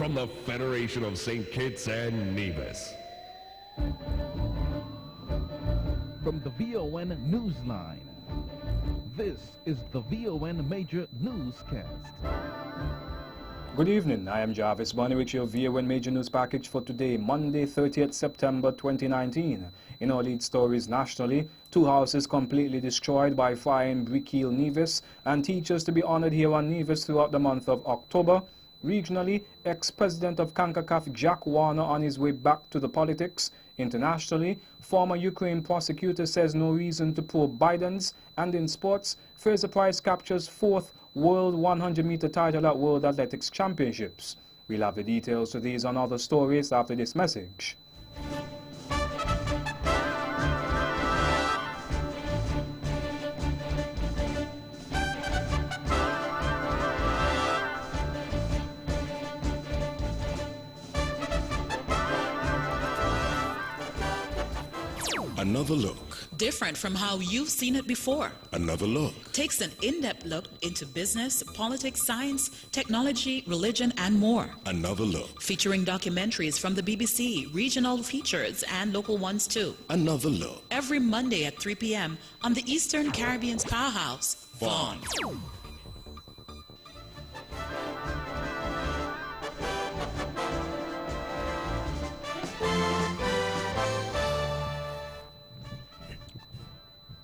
from the Federation of St. Kitts and Nevis. From the VON Newsline, this is the VON Major Newscast. Good evening, I am Jarvis Bunny with your VON Major News package for today, Monday, 30th September 2019. In our lead stories nationally, 2 houses completely destroyed by fire in Brickhill, Nevis, and teachers to be honored here on Nevis throughout the month of October. Regionally, ex-president of CONCACAF Jack Warner on his way back to the politics. Internationally, former Ukraine prosecutor says no reason to probe Biden's. And in sports, Fraser Price captures 4th World 100-meter title at World Athletics Championships. We'll have the details to these and other stories after this message. Another look. Different from how you've seen it before. Another look. Takes an in-depth look into business, politics, science, technology, religion, and more. Another look. Featuring documentaries from the BBC, regional features, and local ones too. Another look. Every Monday at 3 p.m. on the Eastern Caribbean's powerhouse, Vaughan.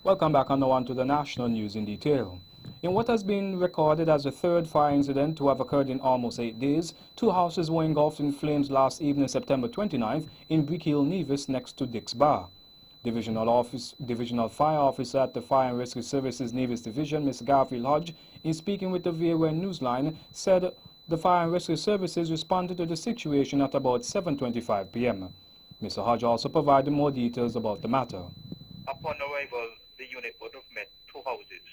Welcome back and now on to the national news in detail. In what has been recorded as the 3rd fire incident to have occurred in almost 8 days, 2 houses were engulfed in flames last evening, September 29th, in Brickhill, Nevis, next to Dick's Bar. Divisional Fire Officer at the Fire and Rescue Services Nevis Division, Mr. Garfield Hodge, in speaking with the VON Newsline, said the Fire and Rescue Services responded to the situation at about 7:25 p.m. Mr. Hodge also provided more details about the matter. Upon arrival, the unit would have met 2 houses,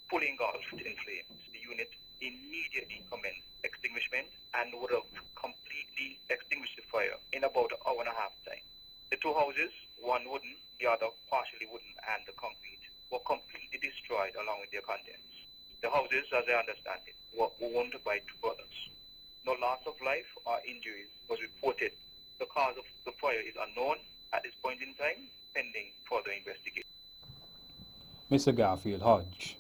fully engulfed in flames. The unit immediately commenced extinguishment and would have completely extinguished the fire in about an hour and a half time. The 2 houses, one wooden, the other partially wooden, and the concrete, were completely destroyed along with their contents. The houses, as I understand it, were owned by 2 brothers. No loss of life or injuries was reported. The cause of the fire is unknown at this point in time, pending further investigation. Mr. Garfield Hodge.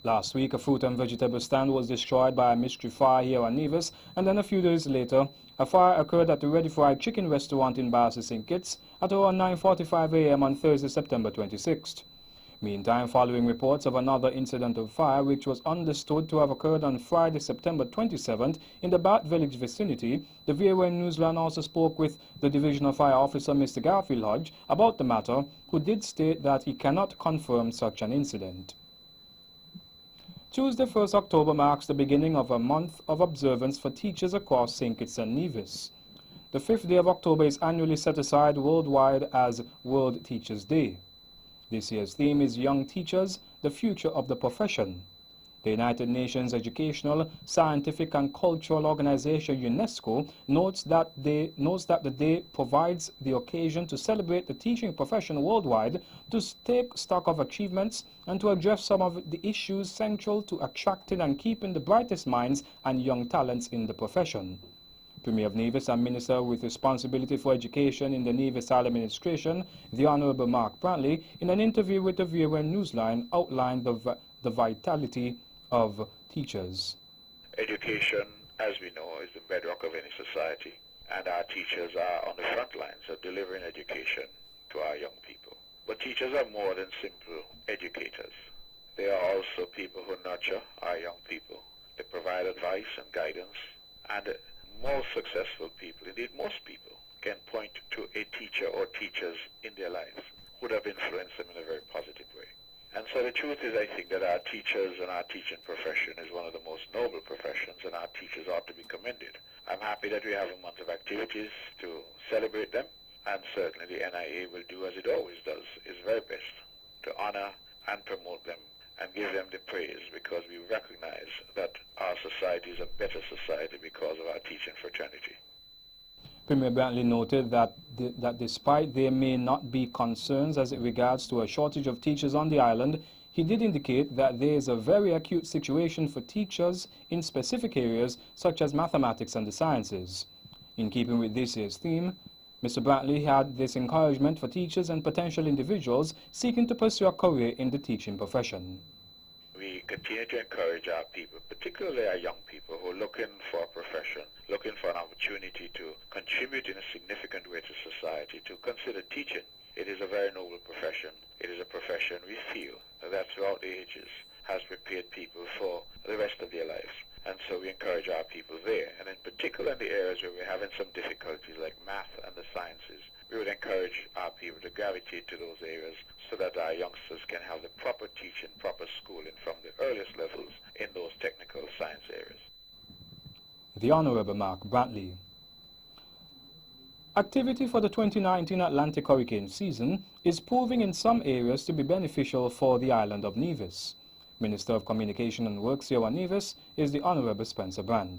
Last week, a fruit and vegetable stand was destroyed by a mystery fire here on Nevis, and then a few days later, a fire occurred at the Ready Fried Chicken restaurant in Barcy St. Kitts at around 9:45 a.m. on Thursday, September 26th. Meantime, following reports of another incident of fire which was understood to have occurred on Friday, September 27th in the Bat Village vicinity, the VON Newsline also spoke with the Divisional Fire Officer, Mr. Garfield Hodge, about the matter, who did state that he cannot confirm such an incident. Tuesday, 1st October marks the beginning of a month of observance for teachers across St. Kitts and Nevis. The 5th day of October is annually set aside worldwide as World Teachers' Day. This year's theme is Young Teachers, the Future of the Profession. The United Nations Educational, Scientific and Cultural Organization UNESCO notes that the day provides the occasion to celebrate the teaching profession worldwide, to take stock of achievements, and to address some of the issues central to attracting and keeping the brightest minds and young talents in the profession. Premier of Nevis and Minister with responsibility for education in the Nevis Island Administration, the Honorable Mark Brantley, in an interview with the VON Newsline, outlined the vitality of teachers. Education, as we know, is the bedrock of any society, and our teachers are on the front lines of delivering education to our young people. But teachers are more than simple educators. They are also people who nurture our young people. They provide advice and guidance, and most successful people, indeed most people, can point to a teacher or teachers in their lives who would have influenced them in a very positive way. And so the truth is, I think that our teachers and our teaching profession is one of the most noble professions, and our teachers ought to be commended. I'm happy that we have a month of activities to celebrate them, and certainly the NIA will do as it always does, its very best to honor and promote them and give them the praise, because we recognize that our society is a better society because of our teaching fraternity. Premier Brantley noted that despite there may not be concerns as it regards to a shortage of teachers on the island, he did indicate that there is a very acute situation for teachers in specific areas such as mathematics and the sciences. In keeping with this year's theme, Mr. Brantley had this encouragement for teachers and potential individuals seeking to pursue a career in the teaching profession. We continue to encourage our people, particularly our young people who are looking for a profession, looking for an opportunity to contribute in a significant way to society, to consider teaching. It is a very noble profession. It is a profession we feel that throughout the ages has prepared people for the rest of their lives. And so we encourage our people there. And in particular in the areas where we're having some difficulties like math and the sciences, we would encourage our people to gravitate to those areas so that our youngsters can have the proper teaching, proper schooling from the earliest levels in those technical science areas. The Honorable Mark Brantley. Activity for the 2019 Atlantic hurricane season is proving in some areas to be beneficial for the island of Nevis. Minister of Communication and Works here on Nevis is the Honorable Spencer Brand.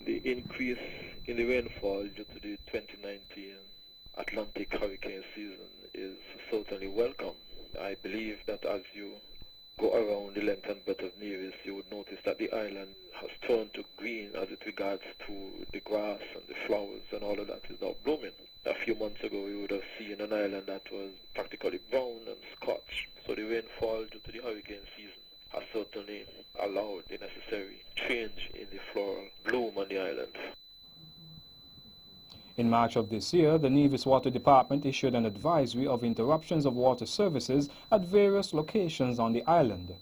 The increase in the rainfall due to the 2019 Atlantic hurricane season is certainly welcome. I believe that as you go around the length and breadth of Nevis, you would notice that the island has turned to green as it regards to the grass and the flowers, and all of that is now blooming. A few months ago, we would have seen an island that was practically brown and scorched. So the rainfall due to the hurricane season has certainly allowed the necessary change in the floral bloom on the island. In March of this year, the Nevis Water Department issued an advisory of interruptions of water services at various locations on the island.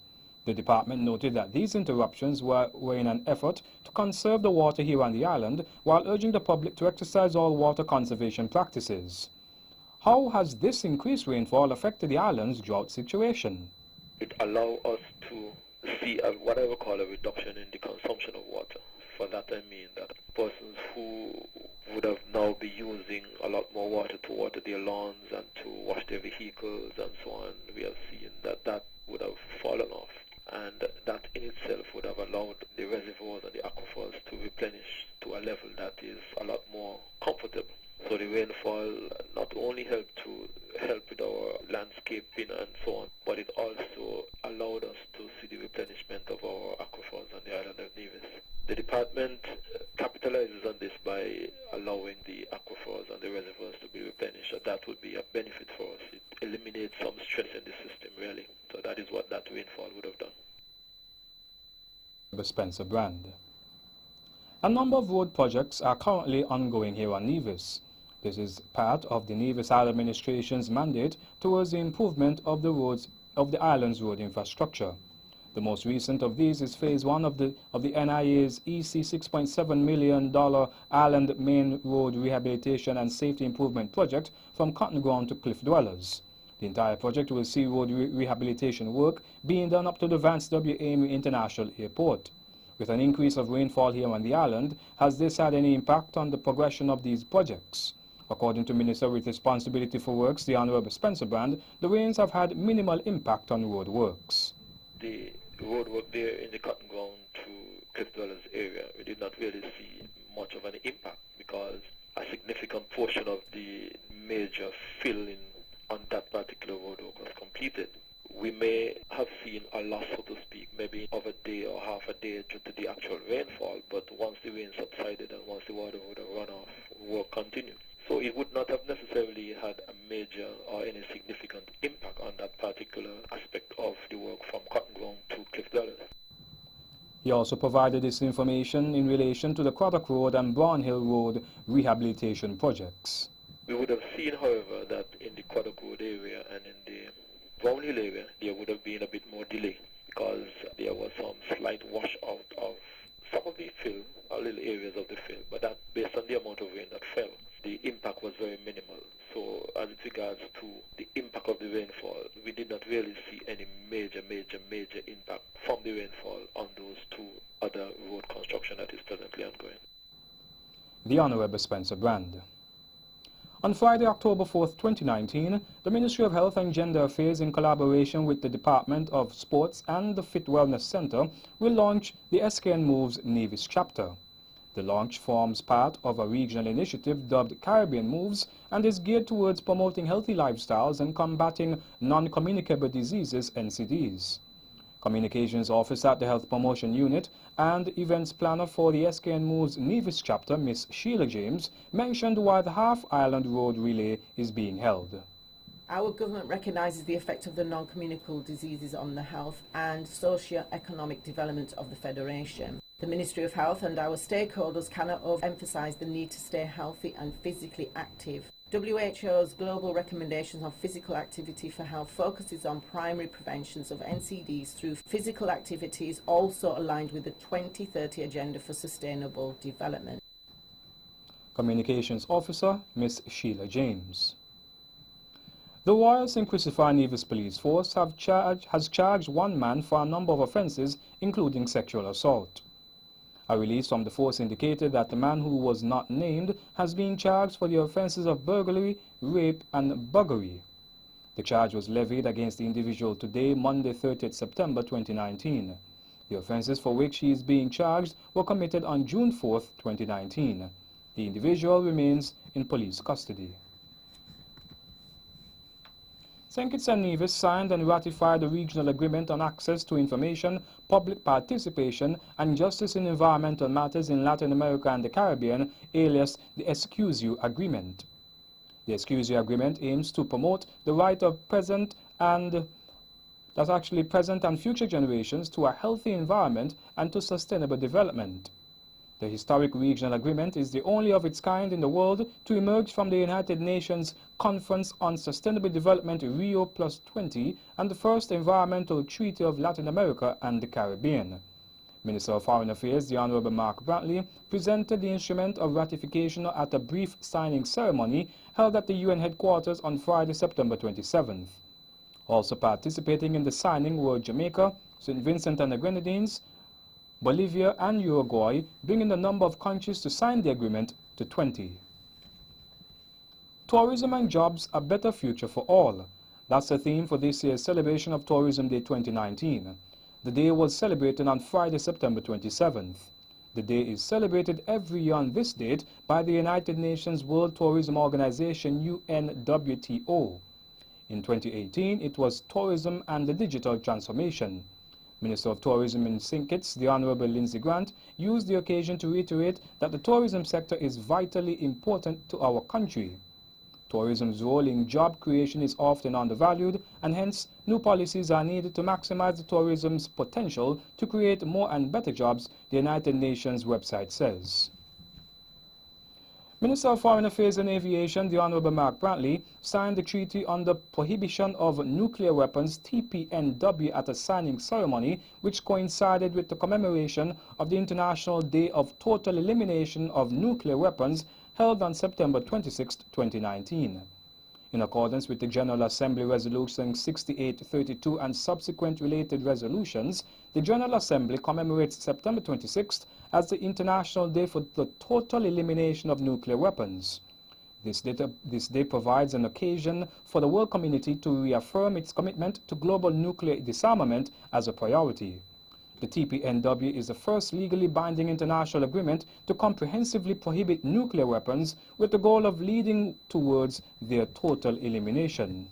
The department noted that these interruptions were in an effort to conserve the water here on the island while urging the public to exercise all water conservation practices. How has this increased rainfall affected the island's drought situation? It allows us to see what I would call a reduction in the consumption of water. For that I mean that persons who would have now be using a lot more water to water their lawns and to wash their vehicles and so on, we have seen that that would have fallen off. And that in itself would have allowed the reservoirs and the aquifers to replenish to a level that is a lot more comfortable. So the rainfall not only helped with our landscaping and so on, but it also allowed us to see the replenishment of our aquifers on the island of Nevis. The department capitalizes on this by allowing the aquifers and the reservoirs to be replenished, and that would be a benefit for us. It eliminates some stress in the system, really. So that is what that rainfall would have done. Spencer Brand. A number of road projects are currently ongoing here on Nevis. This is part of the Nevis Island Administration's mandate towards the improvement of the roads of the island's road infrastructure. The most recent of these is Phase 1 of the NIA's EC $6.7 million Island Main Road Rehabilitation and Safety Improvement Project from Cotton Ground to Cliff Dwellers. The entire project will see road rehabilitation work being done up to the Vance W. Amory International Airport. With an increase of rainfall here on the island, has this had any impact on the progression of these projects? According to Minister with Responsibility for Works, the Honorable Spencer Brand, the rains have had minimal impact on road works. The road work there in the Cotton Ground to Cliff Dwellers area, we did not really see much of an impact because a significant portion of the major filling on that particular road work was completed. We may have seen a loss, so to speak, maybe of a day or half a day due to the actual rainfall, but once the rain subsided and once the water would have run off, work continued. So it would not have necessarily had a major or any significant impact on that particular aspect of the work from Cotton Ground to Cliff Dwellers. He also provided this information in relation to the Craddock Road and Brownhill Road rehabilitation projects. We would have seen, however, that in the Craddock Road area and in the Brownhill area, there would have been a bit more delay because there was some slight wash out of some of the fill, or little areas of the fill, but that based on the amount of rain that fell, the impact was very minimal. So as it regards to the impact of the rainfall, we did not really see any major impact from the rainfall on those two other road construction that is presently ongoing. The Honorable Spencer Brand. On Friday, October 4th, 2019, the Ministry of Health and Gender Affairs, in collaboration with the Department of Sports and the Fit Wellness Center, will launch the SKN Moves Nevis chapter. The launch forms part of a regional initiative dubbed Caribbean Moves and is geared towards promoting healthy lifestyles and combating non-communicable diseases (NCDs). Communications Officer at the Health Promotion Unit and Events Planner for the SKN Moves Nevis chapter, Ms. Sheila James, mentioned why the Half Island Road Relay is being held. Our government recognises the effect of the non-communicable diseases on the health and socio-economic development of the Federation. The Ministry of Health and our stakeholders cannot overemphasise the need to stay healthy and physically active. WHO's global recommendations on physical activity for health focuses on primary preventions of NCDs through physical activities, also aligned with the 2030 Agenda for Sustainable Development. Communications Officer, Ms. Sheila James. The Royal St. Christopher Nevis Police Force has charged one man for a number of offences, including sexual assault. A release from the force indicated that the man, who was not named, has been charged for the offences of burglary, rape and buggery. The charge was levied against the individual today, Monday 30th September 2019. The offences for which he is being charged were committed on June 4th, 2019. The individual remains in police custody. St. Kitts and Nevis signed and ratified the Regional Agreement on Access to Information, Public Participation and Justice in Environmental Matters in Latin America and the Caribbean, alias the Escusio Agreement. The Escusio Agreement aims to promote the right of present and future generations to a healthy environment and to sustainable development. The historic regional agreement is the only of its kind in the world to emerge from the United Nations Conference on Sustainable Development Rio +20 and the first environmental treaty of Latin America and the Caribbean. Minister of Foreign Affairs, the Honorable Mark Brantley, presented the instrument of ratification at a brief signing ceremony held at the UN headquarters on Friday, September 27th. Also participating in the signing were Jamaica, St. Vincent and the Grenadines, Bolivia and Uruguay, bringing the number of countries to sign the agreement to 20. Tourism and jobs, a better future for all. That's the theme for this year's celebration of Tourism Day 2019. The day was celebrated on Friday, September 27th. The day is celebrated every year on this date by the United Nations World Tourism Organization, UNWTO. In 2018, it was Tourism and the Digital Transformation. Minister of Tourism in St. Kitts, the Honorable Lindsay Grant, used the occasion to reiterate that the tourism sector is vitally important to our country. Tourism's role in job creation is often undervalued, and hence new policies are needed to maximize the tourism's potential to create more and better jobs, the United Nations website says. Minister of Foreign Affairs and Aviation, the Honorable Mark Brantley, signed the Treaty on the Prohibition of Nuclear Weapons, TPNW, at a signing ceremony which coincided with the commemoration of the International Day of Total Elimination of Nuclear Weapons held on September 26, 2019. In accordance with the General Assembly Resolution 6832 and subsequent related resolutions, the General Assembly commemorates September 26th as the International Day for the Total Elimination of Nuclear Weapons. This day provides an occasion for the world community to reaffirm its commitment to global nuclear disarmament as a priority. The TPNW is the first legally binding international agreement to comprehensively prohibit nuclear weapons with the goal of leading towards their total elimination.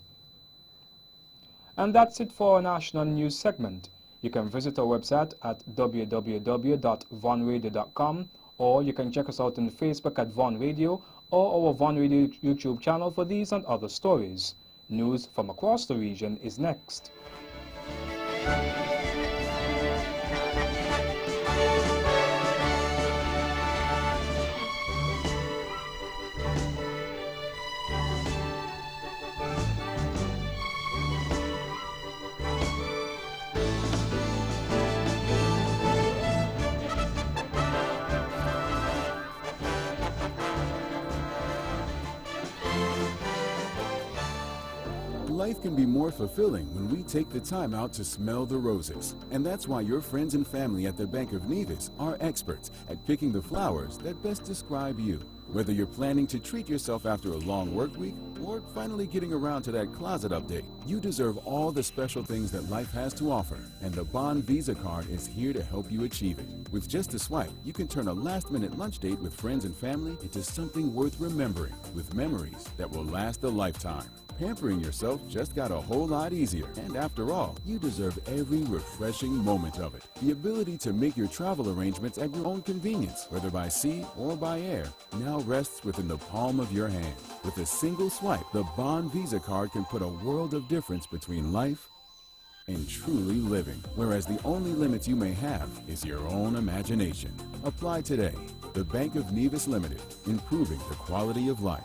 And that's it for our national news segment. You can visit our website at www.vonradio.com, or you can check us out on Facebook at Von Radio or our Von Radio YouTube channel for these and other stories. News from across the region is next. life can be more fulfilling when we take the time out to smell the roses. And that's why your friends and family at the Bank of Nevis are experts at picking the flowers that best describe you. Whether you're planning to treat yourself after a long work week or finally getting around to that closet update, you deserve all the special things that life has to offer, and the Bond Visa card is here to help you achieve it. With just a swipe, you can turn a last-minute lunch date with friends and family into something worth remembering, with memories that will last a lifetime. Pampering yourself just got a whole lot easier, and after all, you deserve every refreshing moment of it. The ability to make your travel arrangements at your own convenience, whether by sea or by air, now rests within the palm of your hand. With a single swipe, the Bond Visa card can put a world of difference between life and truly living, whereas the only limit you may have is your own imagination. Apply today. The Bank of Nevis Limited, improving the quality of life.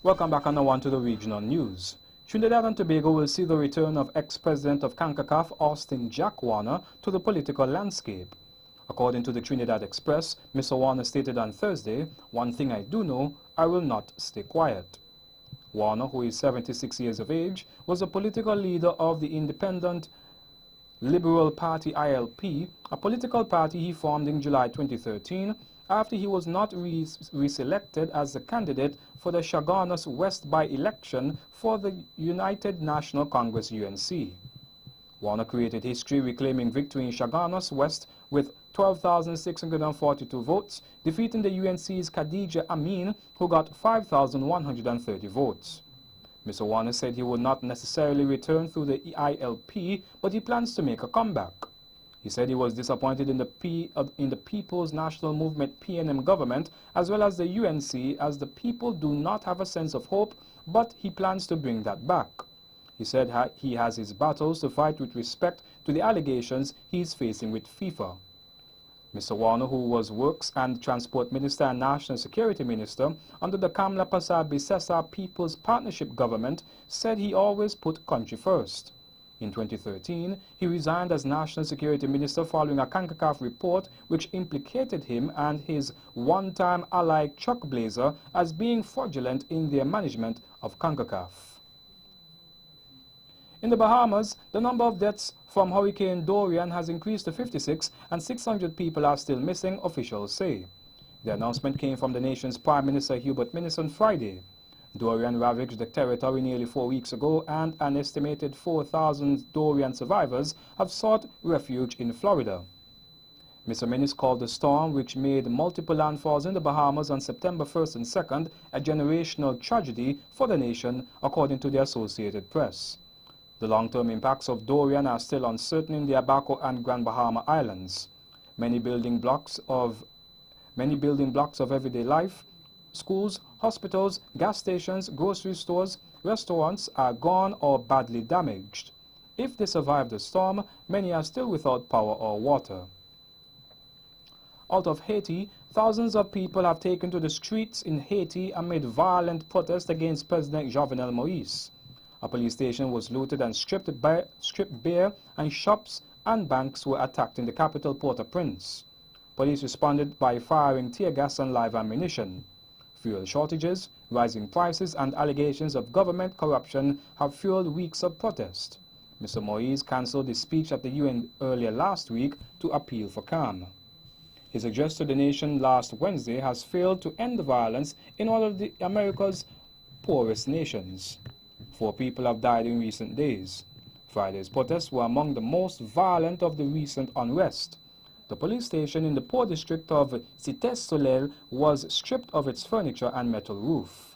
Welcome back on the one to the regional news. Trinidad and Tobago will see the return of ex-president of CONCACAF, Austin Jack Warner, to the political landscape. According to the Trinidad Express, Mr. Warner stated on Thursday, "One thing I do know, I will not stay quiet." Warner, who is 76 years of age, was a political leader of the Independent Liberal Party ILP, a political party he formed in July 2013 after he was not reselected as the candidate for the Chaguanas West by-election for the United National Congress UNC. Warner created history reclaiming victory in Chaguanas West with 12,642 votes, defeating the UNC's Khadija Amin, who got 5,130 votes. Mr. Warner said he would not necessarily return through the ILP, but he plans to make a comeback. He said he was disappointed in the People's National Movement PNM government as well as the UNC, as the people do not have a sense of hope, but he plans to bring that back. He said he has his battles to fight with respect to the allegations he is facing with FIFA. Mr. Warner, who was Works and Transport Minister and National Security Minister under the Kamla Persad-Bissessar People's Partnership government, said he always put country first. In 2013, he resigned as National Security Minister following a CONCACAF report which implicated him and his one-time ally Chuck Blazer as being fraudulent in their management of CONCACAF. In the Bahamas, the number of deaths from Hurricane Dorian has increased to 56 and 600 people are still missing, officials say. The announcement came from the nation's Prime Minister Hubert Minnis on Friday. Dorian ravaged the territory nearly 4 weeks ago, and an estimated 4,000 Dorian survivors have sought refuge in Florida. Mr. Minnis called the storm, which made multiple landfalls in the Bahamas on September 1st and 2nd, a generational tragedy for the nation, according to the Associated Press. The long-term impacts of Dorian are still uncertain in the Abaco and Grand Bahama Islands. Many building blocks of everyday life, schools, hospitals, gas stations, grocery stores, restaurants are gone or badly damaged. If they survive the storm, many are still without power or water. Out of Haiti, thousands of people have taken to the streets in Haiti amid violent protests against President Jovenel Moïse. A police station was looted and stripped bare, and shops and banks were attacked in the capital Port-au-Prince. Police responded by firing tear gas and live ammunition. Fuel shortages, rising prices, and allegations of government corruption have fueled weeks of protest. Mr. Moïse cancelled his speech at the UN earlier last week to appeal for calm. His address to the nation last Wednesday has failed to end the violence in one of America's poorest nations. 4 people have died in recent days. Friday's protests were among the most violent of the recent unrest. The police station in the poor district of Cité-Soleil was stripped of its furniture and metal roof.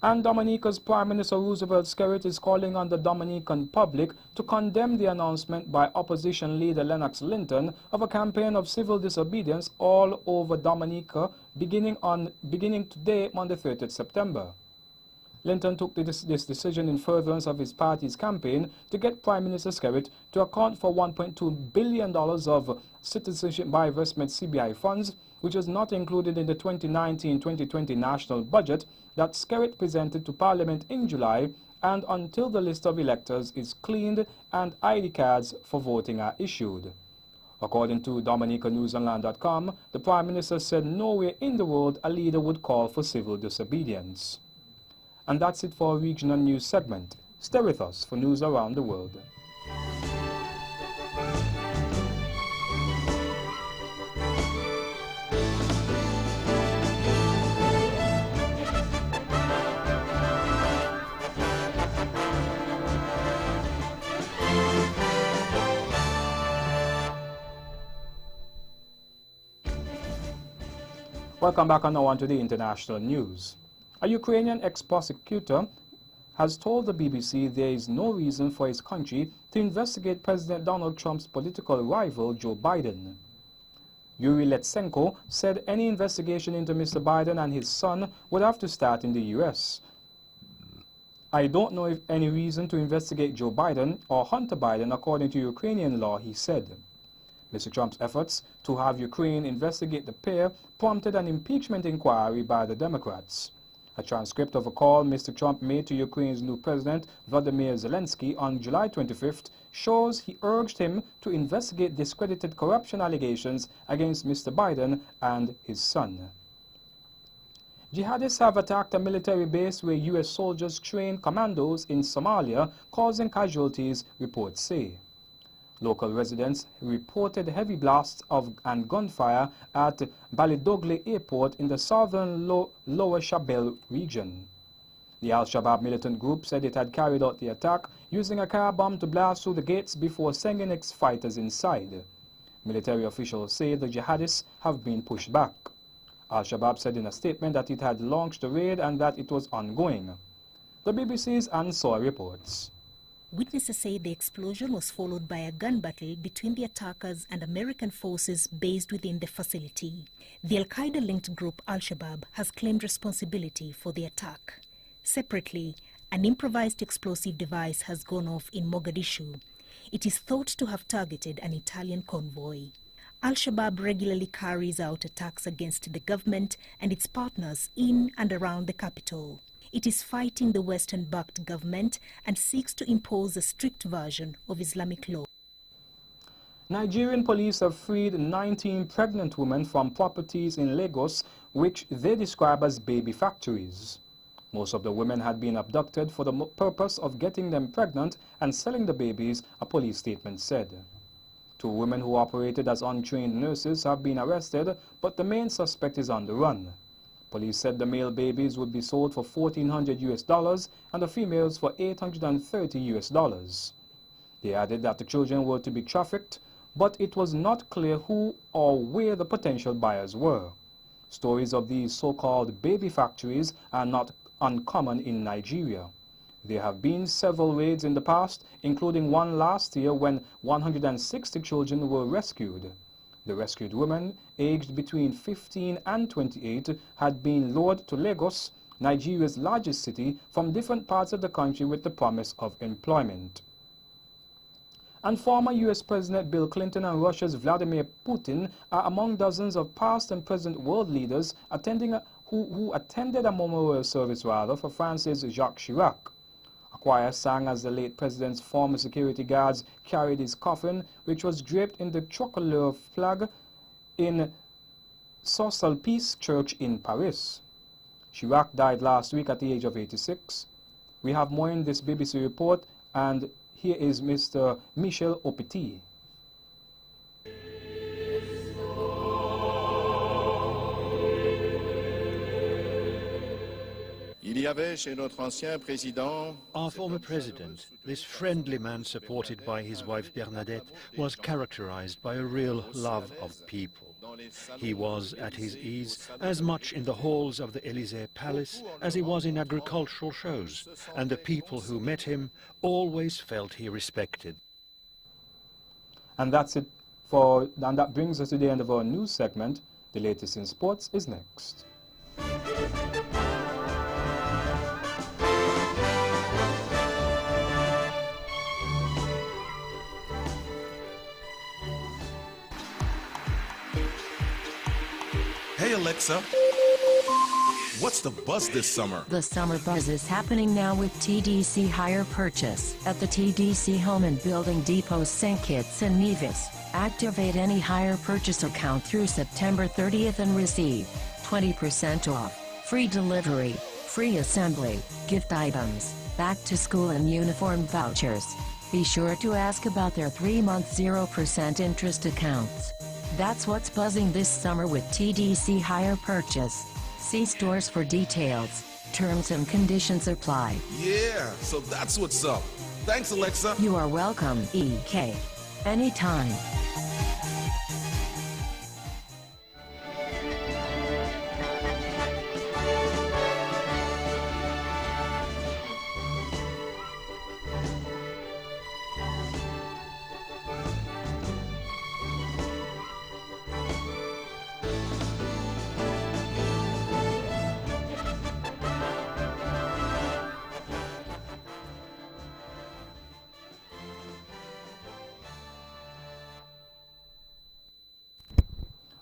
And Dominica's Prime Minister Roosevelt Skerrit is calling on the Dominican public to condemn the announcement by opposition leader Lennox Linton of a campaign of civil disobedience all over Dominica beginning today, Monday 30th September. Linton took this decision in furtherance of his party's campaign to get Prime Minister Skerrit to account for $1.2 billion of citizenship by investment CBI funds, which was not included in the 2019-2020 national budget that Skerrit presented to Parliament in July, and until the list of electors is cleaned and ID cards for voting are issued. According to DominicaNewsOnline.com, the Prime Minister said nowhere in the world a leader would call for civil disobedience. And that's it for our regional news segment. Stay with us for news around the world. Welcome back and now on to the international news. A Ukrainian ex-prosecutor has told the BBC there is no reason for his country to investigate President Donald Trump's political rival, Joe Biden. Yuri Letsenko said any investigation into Mr. Biden and his son would have to start in the U.S. I don't know if any reason to investigate Joe Biden or Hunter Biden according to Ukrainian law, he said. Mr. Trump's efforts to have Ukraine investigate the pair prompted an impeachment inquiry by the Democrats. A transcript of a call Mr. Trump made to Ukraine's new president, Volodymyr Zelensky, on July 25th shows he urged him to investigate discredited corruption allegations against Mr. Biden and his son. Jihadists have attacked a military base where U.S. soldiers train commandos in Somalia, causing casualties, reports say. Local residents reported heavy blasts and gunfire at Balidogle Airport in the southern Lower Shabelle region. The Al-Shabaab militant group said it had carried out the attack using a car bomb to blast through the gates before sending its fighters inside. Military officials say the jihadists have been pushed back. Al-Shabaab said in a statement that it had launched the raid and that it was ongoing. The BBC's Ansor reports. Witnesses say the explosion was followed by a gun battle between the attackers and American forces based within the facility. The Al-Qaeda-linked group Al-Shabaab has claimed responsibility for the attack. Separately, an improvised explosive device has gone off in Mogadishu. It is thought to have targeted an Italian convoy. Al-Shabaab regularly carries out attacks against the government and its partners in and around the capital. It is fighting the Western-backed government and seeks to impose a strict version of Islamic law. Nigerian police have freed 19 pregnant women from properties in Lagos, which they describe as baby factories. Most of the women had been abducted for the purpose of getting them pregnant and selling the babies, a police statement said. 2 women who operated as untrained nurses have been arrested, but the main suspect is on the run. Police said the male babies would be sold for $1,400 and the females for $830. They added that the children were to be trafficked, but it was not clear who or where the potential buyers were. Stories of these so-called baby factories are not uncommon in Nigeria. There have been several raids in the past, including one last year when 160 children were rescued. The rescued women, aged between 15 and 28, had been lured to Lagos, Nigeria's largest city, from different parts of the country with the promise of employment. And former U.S. President Bill Clinton and Russia's Vladimir Putin are among dozens of past and present world leaders who attended a memorial service for France's Jacques Chirac. A choir sang as the late president's former security guards carried his coffin, which was draped in the tricolor flag in Saint-Sulpice Church in Paris. Chirac died last week at the age of 86. We have more in this BBC report, and here is Mr. Michel Aupetit. Our former president, this friendly man supported by his wife Bernadette, was characterized by a real love of people. He was at his ease as much in the halls of the Élysée Palace as he was in agricultural shows, and the people who met him always felt he respected. And that brings us to the end of our news segment. The latest in sports is next. Hey Alexa, what's the buzz this summer? The summer buzz is happening now with TDC Hire Purchase at the TDC Home and Building Depot St. Kitts and Nevis. Activate any hire purchase account through September 30th and receive 20% off, free delivery, free assembly, gift items, back to school and uniform vouchers. Be sure to ask about their 3-month 0% interest accounts. That's what's buzzing this summer with TDC Hire Purchase. See stores for details. Terms and conditions apply. Yeah, so that's what's up. Thanks, Alexa. You are welcome, EK. Anytime.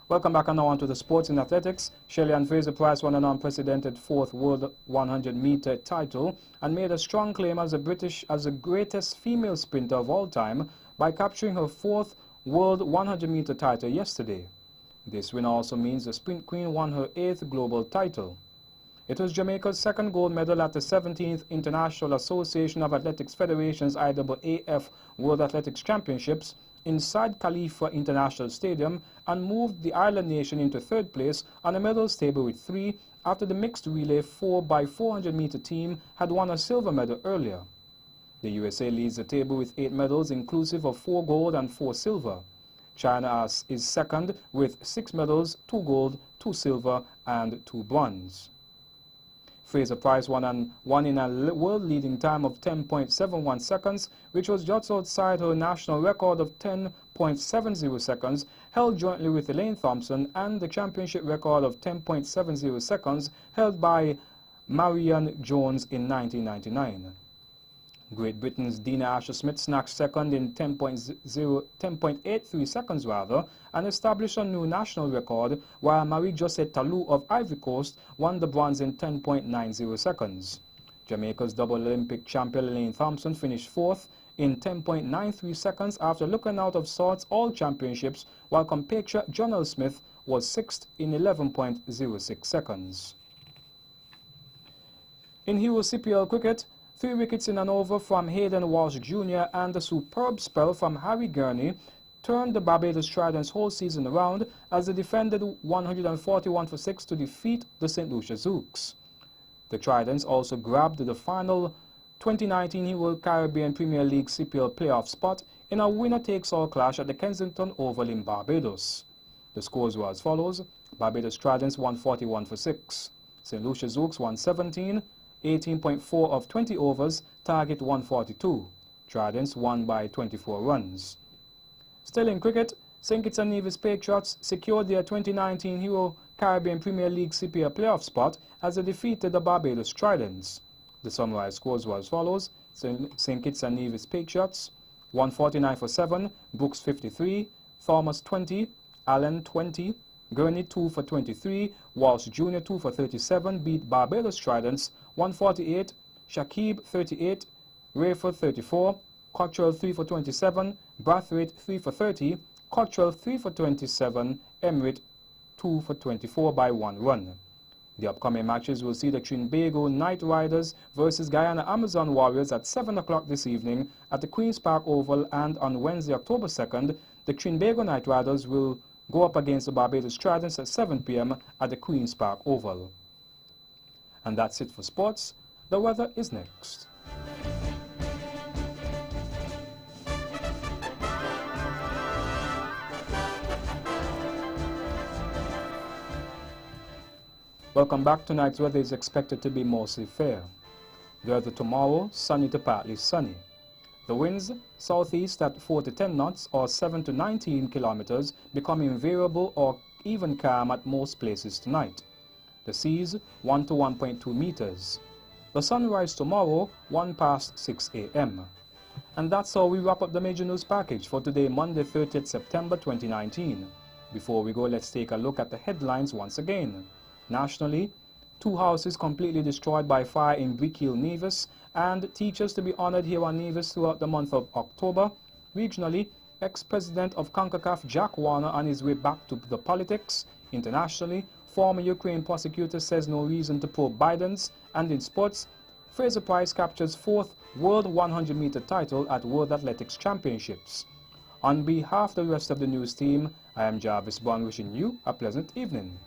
Welcome back and now on to the sports in athletics. Shelly-Ann Fraser-Pryce won an unprecedented 4th World 100-meter title and made a strong claim as the greatest female sprinter of all time by capturing her 4th World 100-meter title yesterday. This win also means the sprint queen won her 8th global title. It was Jamaica's 2nd gold medal at the 17th International Association of Athletics Federation's IAAF World Athletics Championships inside Khalifa International Stadium and moved the island nation into 3rd place on a medals table with 3 after the mixed relay 4x400 meter team had won a silver medal earlier. The USA leads the table with 8 medals inclusive of 4 gold and 4 silver. China is 2nd with 6 medals, 2 gold, 2 silver and 2 bronze. Fraser-Pryce won in a world-leading time of 10.71 seconds, which was just outside her national record of 10.70 seconds, held jointly with Elaine Thompson, and the championship record of 10.70 seconds, held by Marianne Jones in 1999. Great Britain's Dina Asher-Smith snatched 2nd in 10.83 seconds and established a new national record, while Marie-Josette Talou of Ivory Coast won the bronze in 10.90 seconds. Jamaica's double Olympic champion Elaine Thompson finished 4th in 10.93 seconds after looking out of sorts all championships, while compatriot Jonelle Smith was 6th in 11.06 seconds. In Hero CPL cricket, 3 wickets in an over from Hayden Walsh Jr. and a superb spell from Harry Gurney turned the Barbados Tridents whole season around as they defended 141 for 6 to defeat the St. Lucia Zouks. The Tridents also grabbed the final 2019 Hero Caribbean Premier League CPL playoff spot in a winner-takes-all clash at the Kensington Oval in Barbados. The scores were as follows: Barbados Tridents won 41 for 6, St. Lucia Zouks won 17, 18.4 of 20 overs, target 142. Tridents won by 24 runs. Still in cricket, St. Kitts and Nevis Patriots secured their 2019 Hero Caribbean Premier League CPL playoff spot as they defeated the Barbados Tridents. The summarized scores were as follows: St. Kitts and Nevis Patriots 149 for 7, Brooks 53, Thomas 20, Allen 20, Gurney 2 for 23, Walsh Jr. 2 for 37 beat Barbados Tridents 148, Shakib 38, Rayford 34, Cottrell 3 for 27, Brathwaite 3 for 30, Cottrell 3 for 27, Emrit 2 for 24 by 1 run. The upcoming matches will see the Trinbago Knight Riders versus Guyana Amazon Warriors at 7 o'clock this evening at the Queen's Park Oval, and on Wednesday, October 2nd, the Trinbago Knight Riders will go up against the Barbados Tridents at 7 p.m. at the Queen's Park Oval. And that's it for sports. The weather is next. Welcome back. Tonight's weather is expected to be mostly fair. The weather tomorrow, sunny to partly sunny. The winds, southeast at 4 to 10 knots or 7 to 19 kilometers, becoming variable or even calm at most places tonight. The seas 1 to 1.2 meters. The sunrise tomorrow 1 past 6 a.m. And that's how we wrap up the major news package for today, Monday 30th September 2019. Before we go, let's take a look at the headlines once again. Nationally, 2 houses completely destroyed by fire in Brickhill, Nevis, and teachers to be honored here on Nevis throughout the month of October. Regionally, Ex-president of CONCACAF Jack Warner on his way back to the politics. Internationally, former Ukraine prosecutor says no reason to probe Biden's. And in sports, Fraser Price captures 4th World 100-meter title at World Athletics Championships. On behalf of the rest of the news team, I am Jarvis Bond wishing you a pleasant evening.